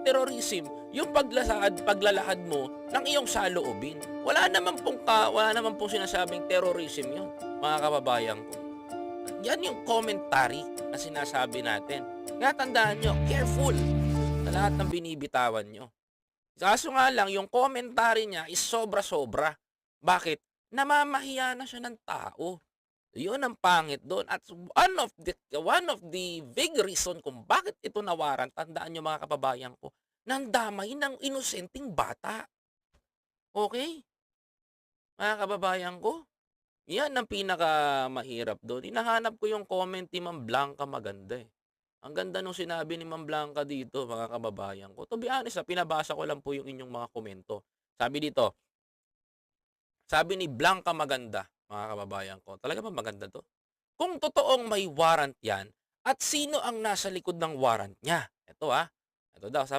terrorism yung paglalahad mo ng iyong saloobin. Wala naman pong sinasabing terrorism 'yun, mga kababayan ko. Yan yung commentary na sinasabi natin. Kaya tandaan niyo, careful sa lahat ng binibitawan niyo. Kaso nga lang yung commentary niya is sobra-sobra. Bakit? Namamahiya na siya ng tao. Yun ang pangit do'n at one of the big reason kung bakit ito nawaran, tandaan niyo mga kababayan ko, nandamay ng inosenteng bata. Okey, mga kababayan ko? Yan ang pinakamahirap do'n. Hinahanap ko yung comment ni Ma'am Blanca Maganda, eh. Ang ganda nung sinabi ni Ma'am Blanca dito, mga kababayan ko. To be honest, pinabasa ko lang po yung inyong mga komento. Sabi dito, sabi ni Blanca Maganda, mga kababayan ko, talaga ba maganda 'to? Kung totoong may warrant 'yan at sino ang nasa likod ng warrant niya? Ito, ito daw sabi